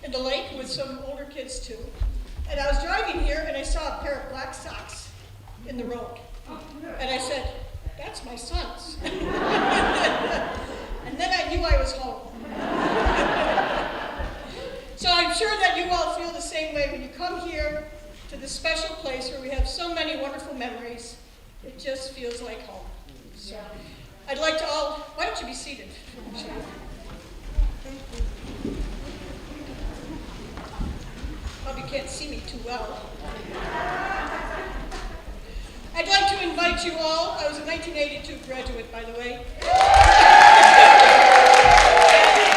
in the lake with some older kids too. And I was driving here and I saw a pair of black socks in the road. And I said, that's my son's. And then I knew I was home. So I'm sure that you all feel the same way when you come here to this special place where we have so many wonderful memories. It just feels like home. So I'd like to all, why don't you be seated? Probably can't see me too well. I'd like to invite you all, I was a 1982 graduate, by the way.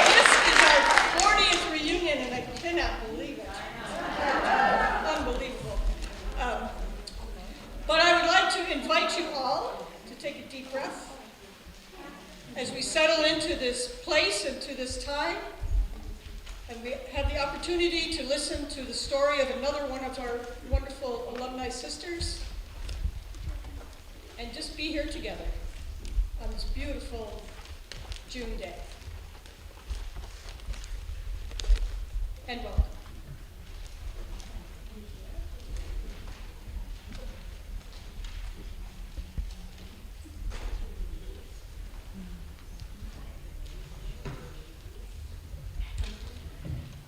This is our 40th reunion, and I cannot believe it. had the opportunity to listen to the story of another one of our wonderful alumni sisters, and just be here together on this beautiful June day. And welcome.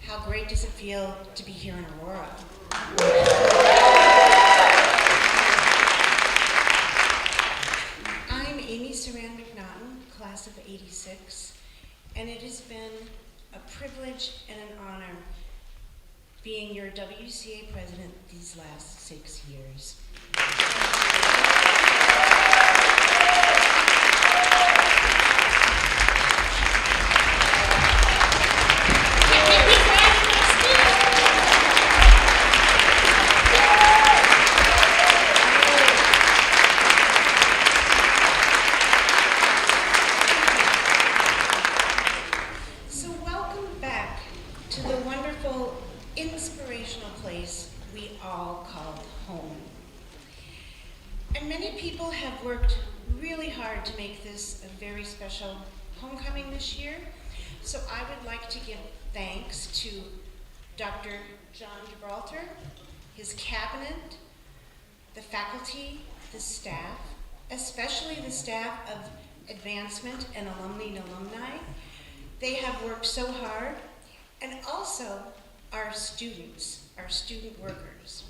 How great does it feel to be here in Aurora? I'm Amy Saran McNaughton, class of '86, and it has been a privilege and an honor being your WCA president these last 6 years. Inspirational place we all call home. And many people have worked really hard to make this a very special homecoming this year. So I would like to give thanks to Dr. John Gibraltar, his cabinet, the faculty, the staff, especially the staff of advancement and alumni and alumni. They have worked so hard, and also our students, our student workers.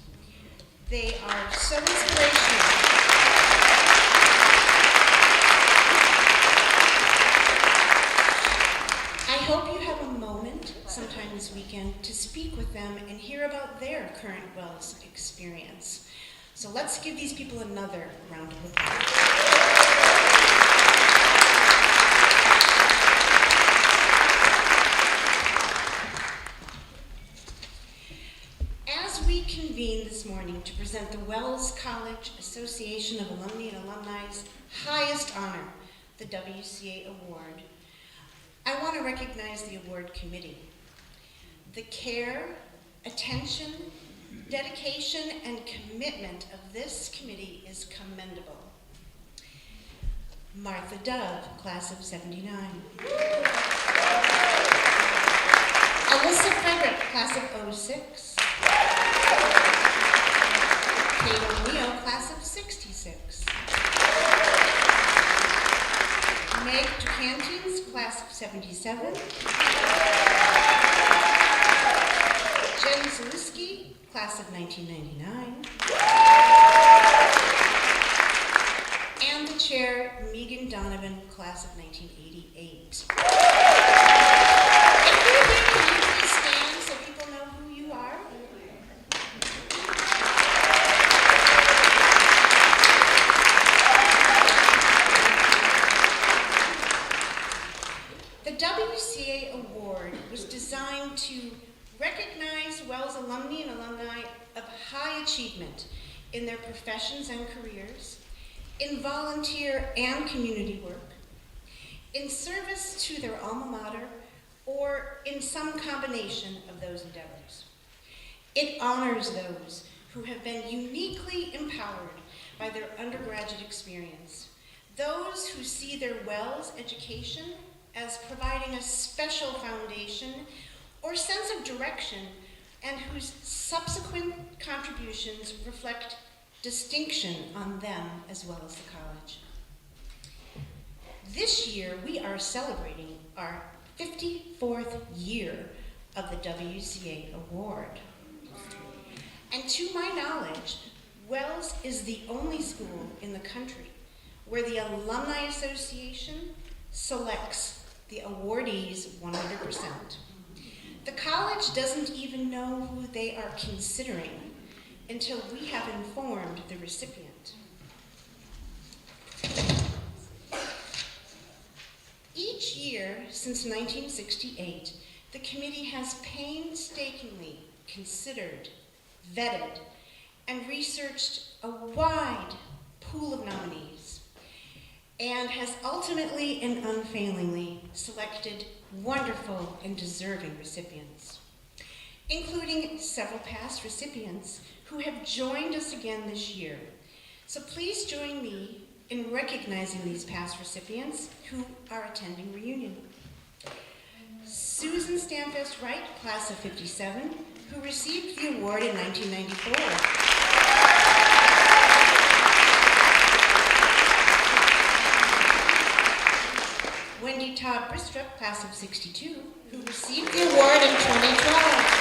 They are so inspirational. I hope you have a moment sometime this weekend to speak with them and hear about their current WELS experience. So let's give these people another round of applause. Convene this morning to present the Wells College Association of Alumni and Alumni's highest honor, the WCA Award. I want to recognize the award committee. The care, attention, dedication, and commitment of this committee is commendable. Martha Dove, class of '79. Alyssa Frederick, class of '06. Kate O'Neill, class of '66. Meg Ducantins, class of '77. Jen Zaliski, class of 1999. And the chair, Megan Donovan, class of 1988. If you're here, can you please stand so people know who you are? The WCA Award was designed to recognize WELS alumni and alumni of high achievement in their professions and careers, in volunteer and community work, in service to their alma mater, or in some combination of those endeavors. It honors those who have been uniquely empowered by their undergraduate experience, those who see their WELS education as providing a special foundation or sense of direction, and whose subsequent contributions reflect distinction on them as well as the college. This year, we are celebrating our 54th year of the WCA Award. And to my knowledge, WELS is the only school in the country where the Alumni Association selects the awardees 100%. The college doesn't even know who they are considering until we have informed the recipient. Each year since 1968, the committee has painstakingly considered, vetted, and researched a wide pool of nominees, and has ultimately and unfailingly selected wonderful and deserving recipients. including several past recipients who have joined us again this year. So please join me in recognizing these past recipients who are attending reunion. Susan Stanfest Wright, class of 57, who received the award in 1994. Wendy Todd Bristrup, class of 62, who received the award in 2012.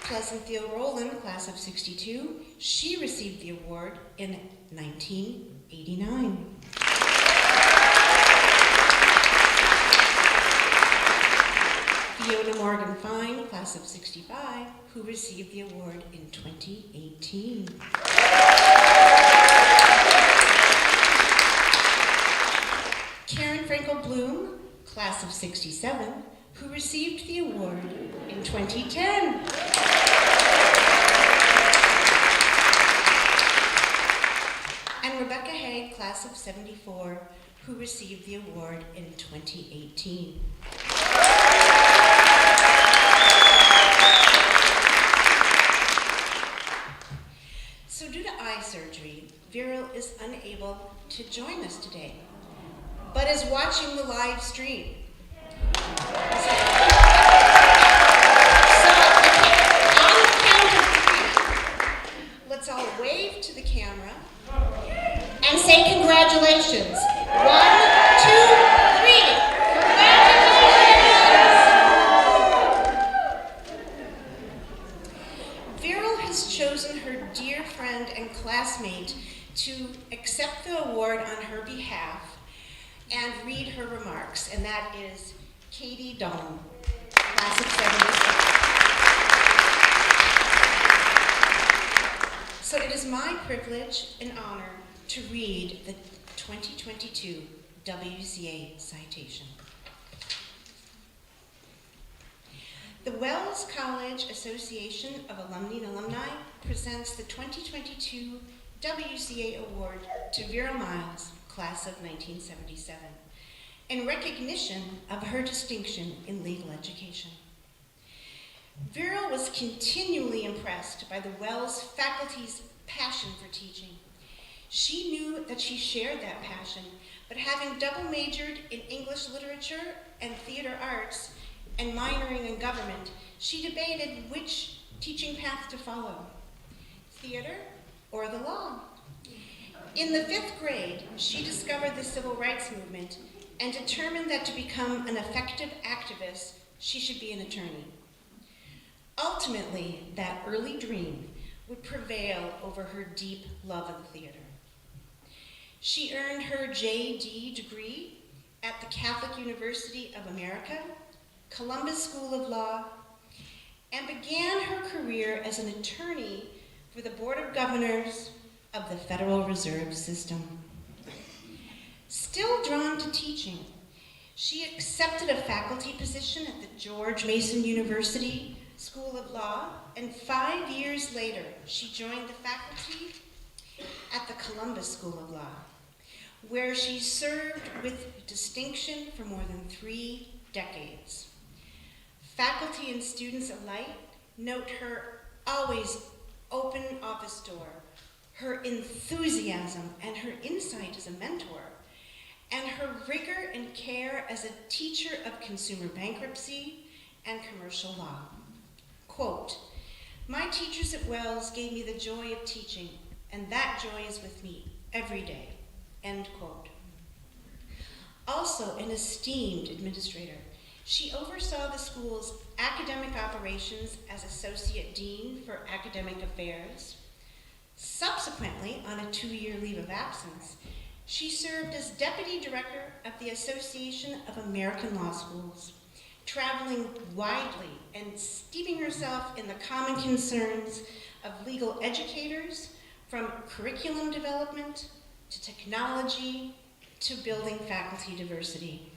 Pleasantville Rowland, class of 62, she received the award in 1989. Fiona Morgan Fine, class of 65, who received the award in 2018. Karen Frankel Bloom, class of 67, who received the award in 2010. And Rebecca Haig, class of 74, who received the award in 2018. So due to eye surgery, Vera is unable to join us today, but is watching the live stream. Let's all wave to the camera and say congratulations. 1, 2, 3. Congratulations! Vera has chosen her dear friend and classmate to accept the award on her behalf and read her remarks, and that is Katie Dawn, class of 76. So it is my privilege and honor to read the 2022 WCA Citation. The Wells College Association of Alumni and Alumni presents the 2022 WCA Award to Vera Miles, class of 1977, in recognition of her distinction in legal education. Vera was continually impressed by the Wells faculty's passion for teaching. She knew that she shared that passion, but having double majored in English literature and theater arts and minoring in government, she debated which teaching path to follow, theater or the law. In the 5th grade, she discovered the civil rights movement and determined that to become an effective activist, she should be an attorney. Ultimately, that early dream would prevail over her deep love of the theater. She earned her JD degree at the Catholic University of America, Columbus School of Law, and began her career as an attorney for the Board of Governors of the Federal Reserve System. Still drawn to teaching, she accepted a faculty position at the George Mason University School of Law, and 5 years later, she joined the faculty at the Columbus School of Law, where she served with distinction for more than 3 decades. Faculty and students alike note her always open office door, her enthusiasm and her insight as a mentor, and her rigor and care as a teacher of consumer bankruptcy and commercial law. Quote, "My teachers at Wells gave me the joy of teaching, and that joy is with me every day." End quote. Also an esteemed administrator, she oversaw the school's academic operations as Associate Dean for Academic Affairs. Subsequently, on a 2-year leave of absence, she served as Deputy Director of the Association of American Law Schools, traveling widely and steeping herself in the common concerns of legal educators, from curriculum development to technology to building faculty diversity.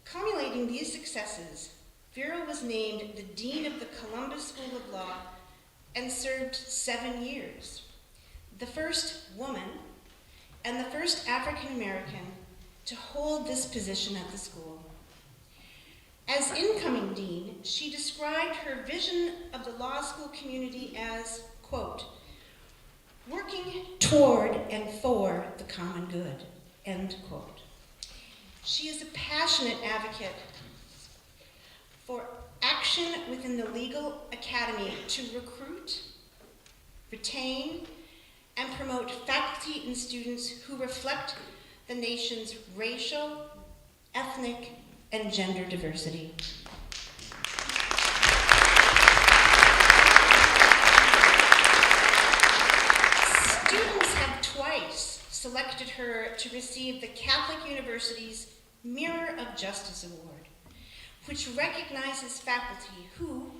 Culminating these successes, Vera was named the Dean of the Columbus School of Law and served 7 years, the first woman and the first African American to hold this position at the school. As incoming dean, she described her vision of the law school community as, quote, working toward and for the common good, end quote. She is a passionate advocate for action within the legal academy to recruit, retain, and promote faculty and students who reflect the nation's racial, ethnic, and gender diversity. Students have twice selected her to receive the Catholic University's Mirror of Justice Award, which recognizes faculty who,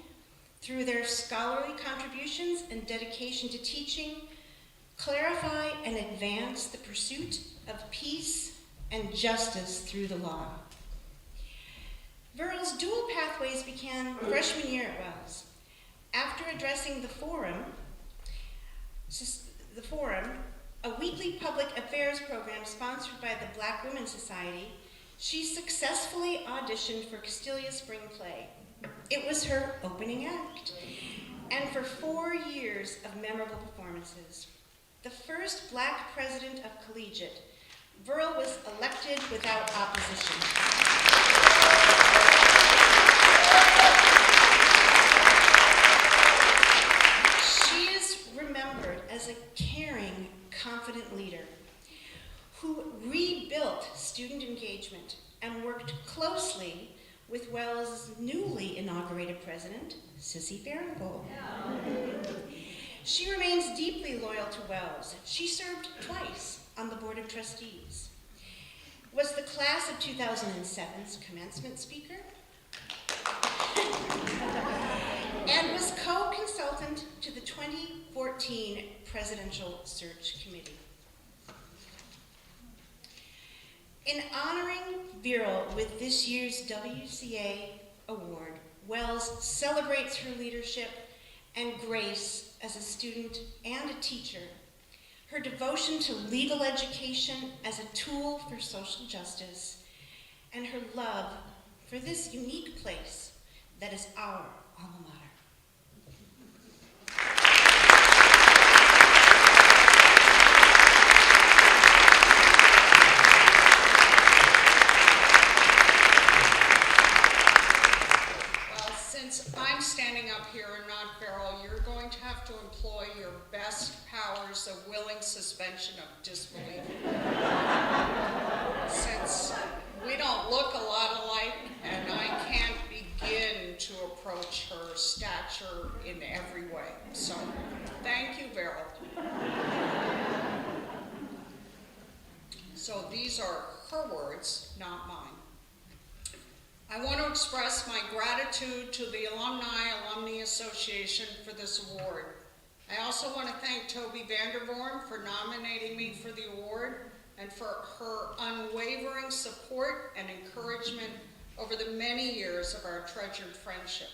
through their scholarly contributions and dedication to teaching, clarify and advance the pursuit of peace and justice through the law. Veryl's dual pathways began freshman year at Wells. After addressing the forum, a weekly public affairs program sponsored by the Black Women's Society, she successfully auditioned for Castilia's Spring Play. It was her opening act, and for 4 years of memorable performances. The first Black president of Collegiate, Veryl was elected without opposition. She is remembered as a caring, confident leader who rebuilt student engagement and worked closely with Wells' newly inaugurated president, Sissy Farringbold. She remains deeply loyal to Wells. She served twice on the Board of Trustees, was the class of 2007's commencement speaker, and was co-consultant to the 2014 Presidential Search Committee. In honoring Vera with this year's WCA Award, Wells celebrates her leadership and grace as a student and a teacher, her devotion to legal education as a tool for social justice, and her love for this unique place that is our alma mater. I'm standing up here and not Beryl, you're going to have to employ your best powers of willing suspension of disbelief. Since we don't look a lot alike, and I can't begin to approach her stature in every way. So, thank you, Beryl. So these are her words, not mine. I want to express my gratitude to the Alumni Association for this award. I also want to thank Toby Vandervorm for nominating me for the award and for her unwavering support and encouragement over the many years of our treasured friendship.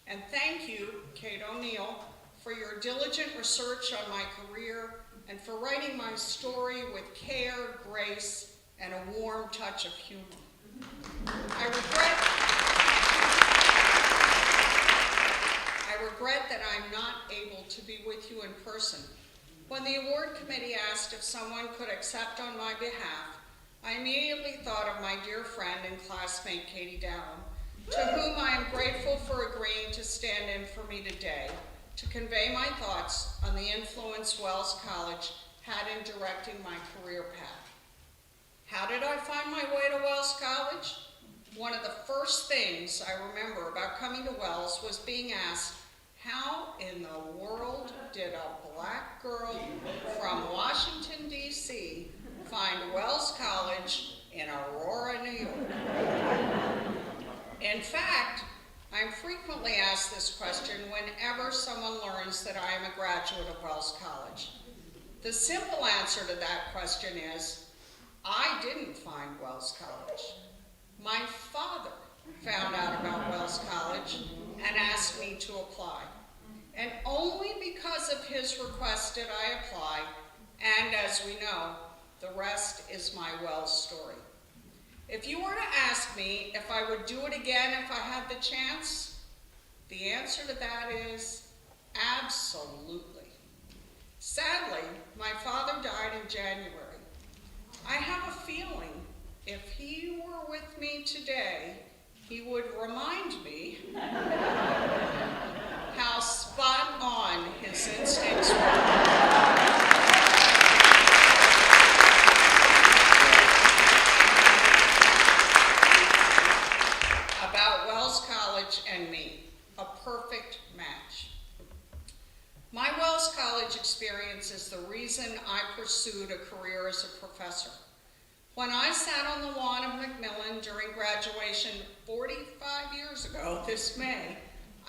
And thank you, Kate O'Neill, for your diligent research on my career and for writing my story with care, grace, and a warm touch of humor. I regret that I'm not able to be with you in person. When the award committee asked if someone could accept on my behalf, I immediately thought of my dear friend and classmate, Katie Dallin, to whom I am grateful for agreeing to stand in for me today to convey my thoughts on the influence Wells College had in directing my career path. How did I find my way to Wells College? One of the first things I remember about coming to Wells was being asked, how in the world did a black girl from Washington, D.C. find Wells College in Aurora, New York? In fact, I'm frequently asked this question whenever someone learns that I am a graduate of Wells College. The simple answer to that question is, I didn't find Wells College. My father found out about Wells College and asked me to apply. And only because of his request did I apply, and as we know, the rest is my Wells story. If you were to ask me if I would do it again if I had the chance, the answer to that is absolutely. Sadly, my father died in January. I have a feeling if he were with me today, he would remind me how spot on his instincts were. About Wells College and me, a perfect match. My Wells College experience is the reason I pursued a career as a professor. When I sat on the lawn of Macmillan during graduation 45 years ago this May,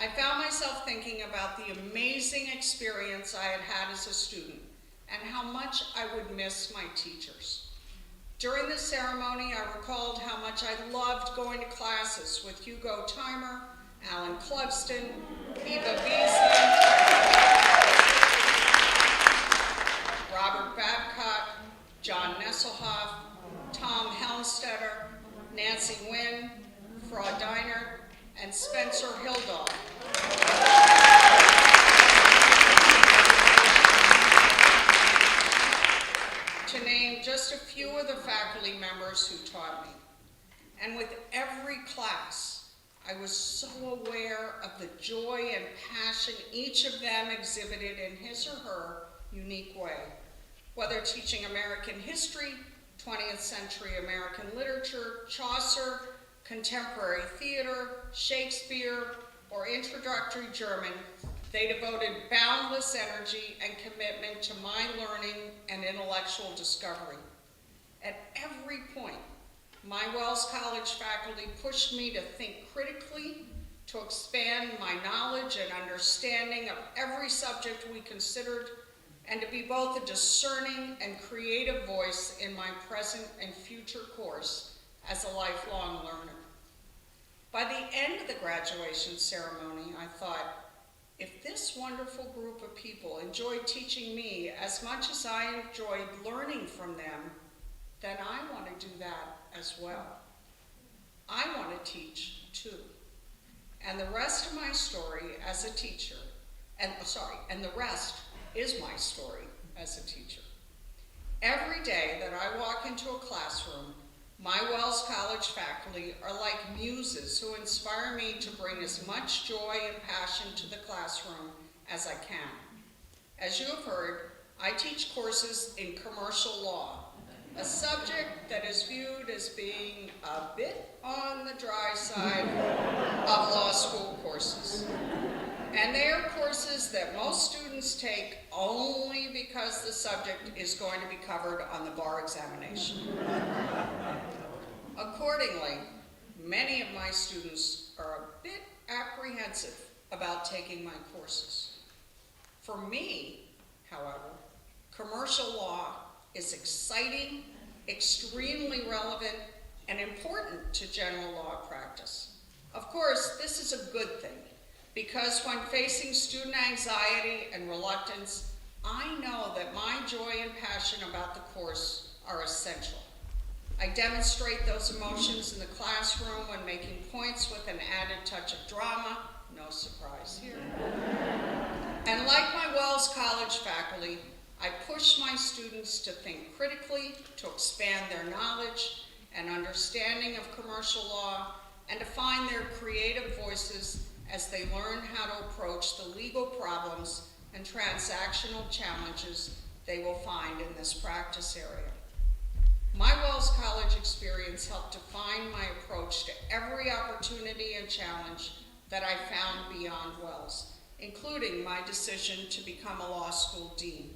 I found myself thinking about the amazing experience I had had as a student and how much I would miss my teachers. During the ceremony, I recalled how much I loved going to classes with Hugo Timer, Alan Clugston, Eva Beasley, Robert Babcock, John Nesselhoff, Tom Helmstetter, Nancy Wynn, Frau Diner, and Spencer Hildahl. To name just a few of the faculty members who taught me. And with every class, I was so aware of the joy and passion each of them exhibited in his or her unique way. Whether teaching American history, 20th century American literature, Chaucer, contemporary theater, Shakespeare, or introductory German, they devoted boundless energy and commitment to my learning and intellectual discovery. At every point, my Wells College faculty pushed me to think critically, to expand my knowledge and understanding of every subject we considered, and to be both a discerning and creative voice in my present and future course as a lifelong learner. By the end of the graduation ceremony, I thought, if this wonderful group of people enjoyed teaching me as much as I enjoyed learning from them, then I want to do that as well. I want to teach too. And the rest of my story as a teacher, and the rest is my story as a teacher. Every day that I walk into a classroom, my Wells College faculty are like muses who inspire me to bring as much joy and passion to the classroom as I can. As you have heard, I teach courses in commercial law, a subject that is viewed as being a bit on the dry side of law school courses. And they are courses that most students take only because the subject is going to be covered on the bar examination. Accordingly, many of my students are a bit apprehensive about taking my courses. For me, however, commercial law is exciting, extremely relevant, and important to general law practice. Of course, this is a good thing, because when facing student anxiety and reluctance, I know that my joy and passion about the course are essential. I demonstrate those emotions in the classroom when making points with an added touch of drama, no surprise here. And like my Wells College faculty, I push my students to think critically, to expand their knowledge and understanding of commercial law, and to find their creative voices as they learn how to approach the legal problems and transactional challenges they will find in this practice area. My Wells College experience helped define my approach to every opportunity and challenge that I found beyond Wells, including my decision to become a law school dean.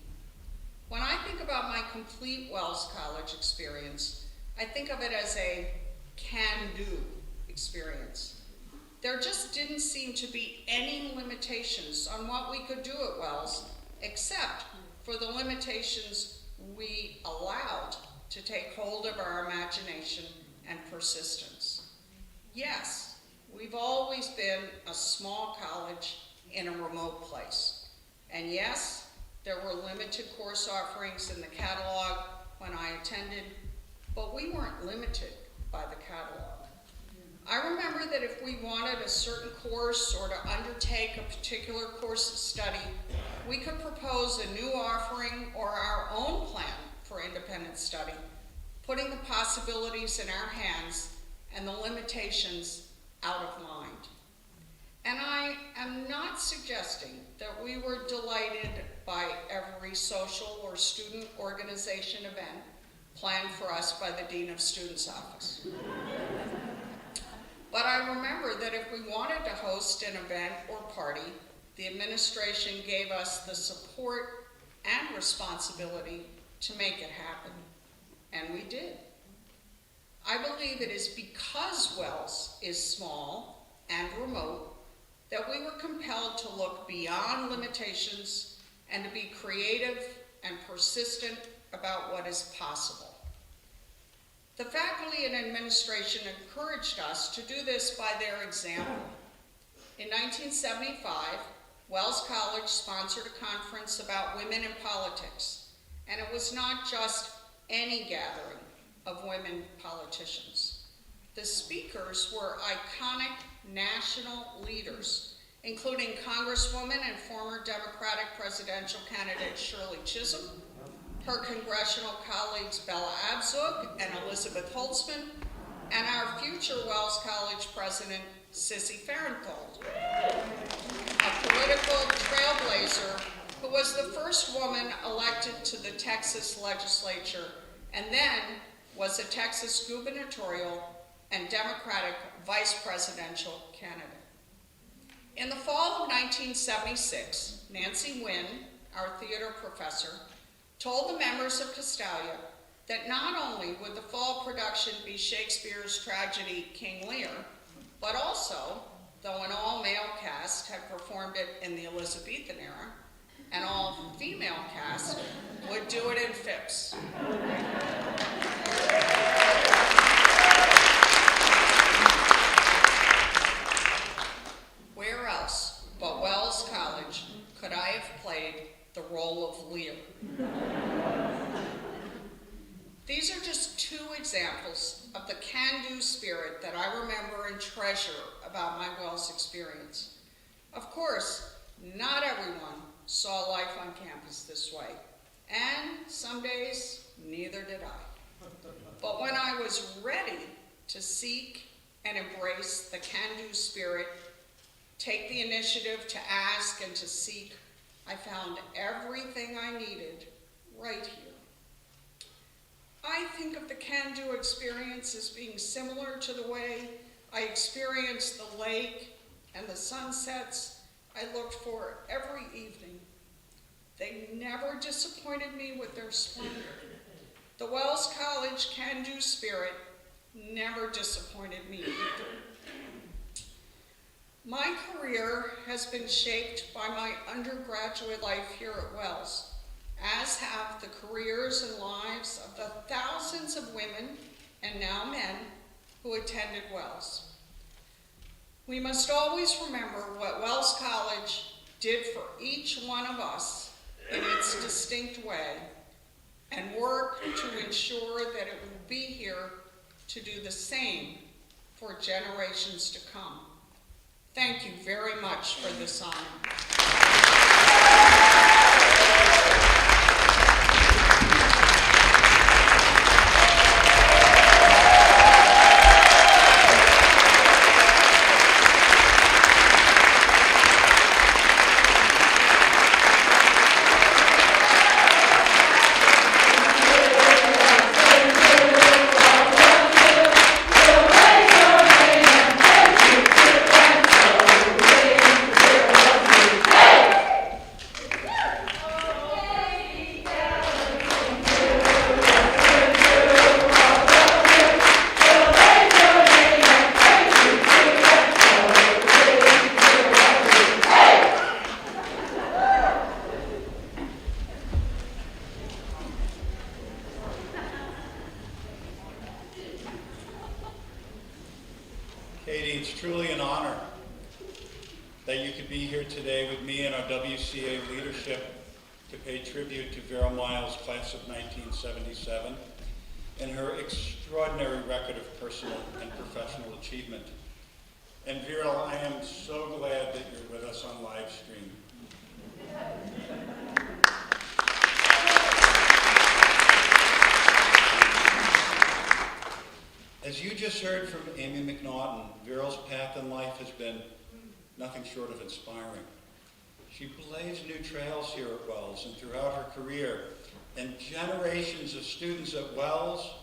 When I think about my complete Wells College experience, I think of it as a can-do experience. There just didn't seem to be any limitations on what we could do at Wells, except for the limitations we allowed to take hold of our imagination and persistence. Yes, we've always been a small college in a remote place. And yes, there were limited course offerings in the catalog when I attended, but we weren't limited by the catalog. I remember that if we wanted a certain course or to undertake a particular course of study, we could propose a new offering or our own plan for independent study, putting the possibilities in our hands and the limitations out of mind. And I am not suggesting that we were delighted by every social or student organization event planned for us by the Dean of Students' office. But I remember that if we wanted to host an event or party, the administration gave us the support and responsibility to make it happen, and we did. I believe it is because Wells is small and remote that we were compelled to look beyond limitations and to be creative and persistent about what is possible. The faculty and administration encouraged us to do this by their example. In 1975, Wells College sponsored a conference about women in politics, and it was not just any gathering of women politicians. The speakers were iconic national leaders, including Congresswoman and former Democratic presidential candidate Shirley Chisholm, her congressional colleagues Bella Abzug and Elizabeth Holtzman, and our future Wells College president, Sissy Farenthold, a political trailblazer who was the first woman elected to the Texas legislature and then was a Texas gubernatorial and Democratic vice presidential candidate. In the fall of 1976, Nancy Wynn, our theater professor, told the members of Castalia that not only would the fall production be Shakespeare's tragedy King Lear, but also, though an all-male cast had performed it in the Elizabethan era, an all-female cast would do it in Phipps. Where else but Wells College could I have played the role of Lear? These are just two examples of the can-do spirit that I remember and treasure about my Wells experience. Of course, not everyone saw life on campus this way, and some days, neither did I. But when I was ready to seek and embrace the can-do spirit, take the initiative to ask and to seek, I found everything I needed right here. I think of the can-do experience as being similar to the way I experienced the lake and the sunsets I looked for every evening. They never disappointed me with their splendor. The Wells College can-do spirit never disappointed me either. My career has been shaped by my undergraduate life here at Wells, as have the careers and lives of the thousands of women, and now men, who attended Wells. We must always remember what Wells College did for each one of us in its distinct way, and work to ensure that it will be here to do the same for generations to come. Thank you very much for this honor. Katie, it's truly an honor that you could be here today with me and our WCA leadership to pay tribute to Vera Miles' class of 1977. and her extraordinary record of personal and professional achievement. And Vera, I am so glad that you're with us on live stream. As you just heard from Amy McNaughton, Vera's path in life has been nothing short of inspiring. She blazed new trails here at Wells and throughout her career, and generations of students at Wells,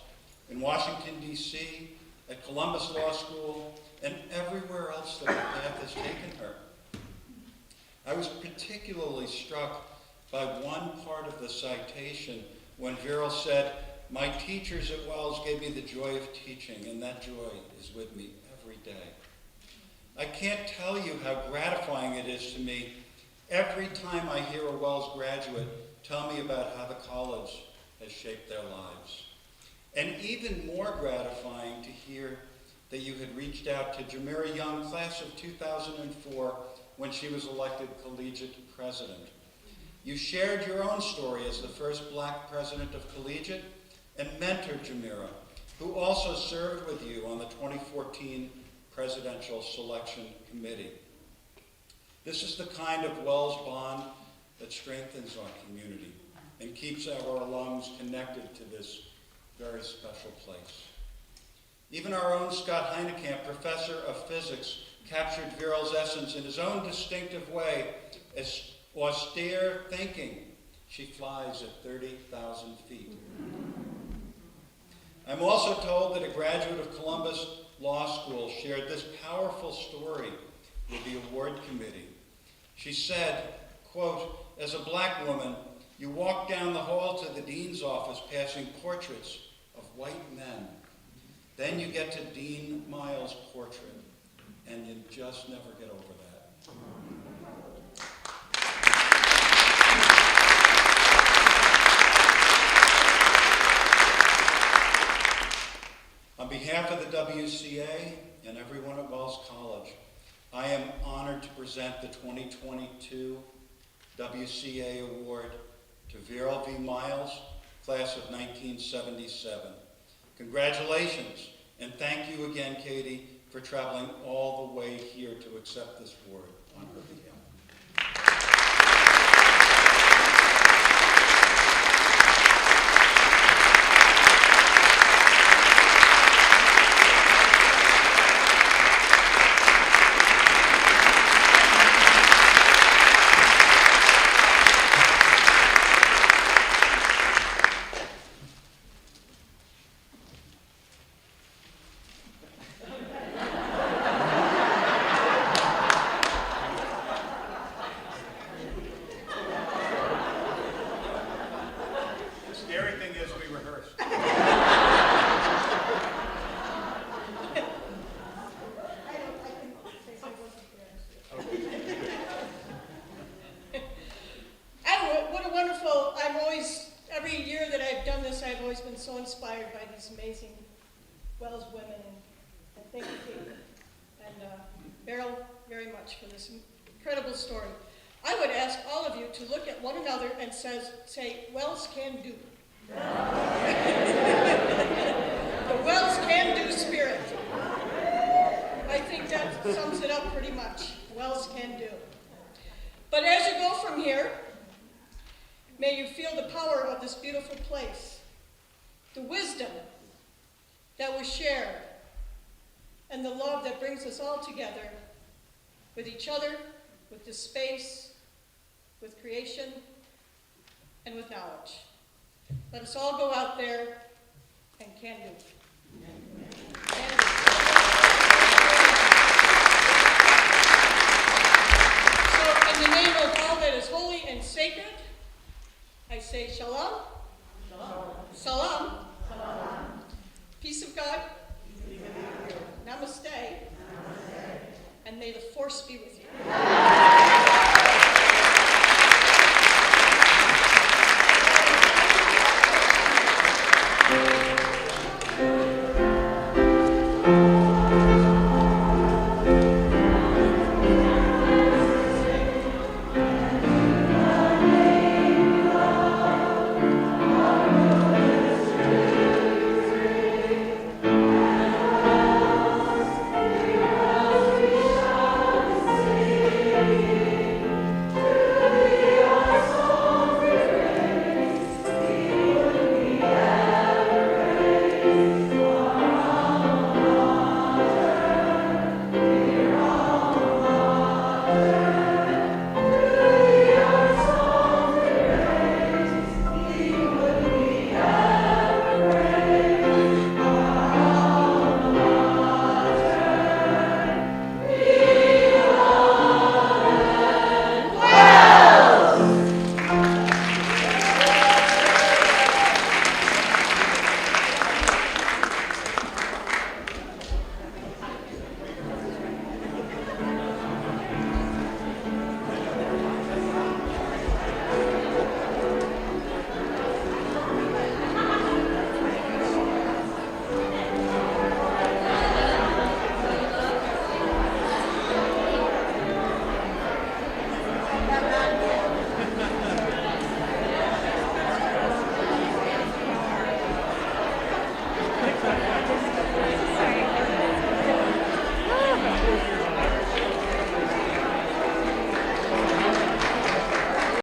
in Washington, D.C., at Columbus Law School, and everywhere else that her path has taken her. I was particularly struck by one part of the citation when Vera said, "My teachers at Wells gave me the joy of teaching, and that joy is with me every day." I can't tell you how gratifying it is to me every time I hear a Wells graduate tell me about how the college has shaped their lives. And even more gratifying to hear that you had reached out to Jamira Young, class of 2004, when she was elected collegiate president. You shared your own story as the first black president of collegiate and mentored Jamira, who also served with you on the 2014 Presidential Selection Committee. This is the kind of Wells bond that strengthens our community and keeps our alums connected to this very special place. Even our own Scott Heinekamp, professor of physics, captured Vera's essence in his own distinctive way as austere thinking. She flies at 30,000 feet. I'm also told that a graduate of Columbus Law School shared this powerful story with the award committee. She said, quote, "As a black woman, you walk down the hall to the dean's office passing portraits of white men. Then you get to Dean Miles' portrait, and you just never get over that." On behalf of the WCA and everyone at Wells College, I am honored to present the 2022 WCA Award to Vera V. Miles, class of 1977. Congratulations, and thank you again, Katie, for traveling all the way here to accept this award on her behalf. So inspired by these amazing Wells women, and thank you, Katie, and Beryl, very much for this incredible story. I would ask all of you to look at one another and say, Wells can do. The Wells can do spirit. I think that sums it up pretty much. Wells can do. But as you go from here, may you feel the power of this beautiful place, the wisdom that was shared, and the love that brings us all together with each other, with this space, with creation, and with knowledge. Let us all go out there and can do. So in the name of all that is holy and sacred, I say shalom. Salam. Peace of God. Namaste. And may the force be with you.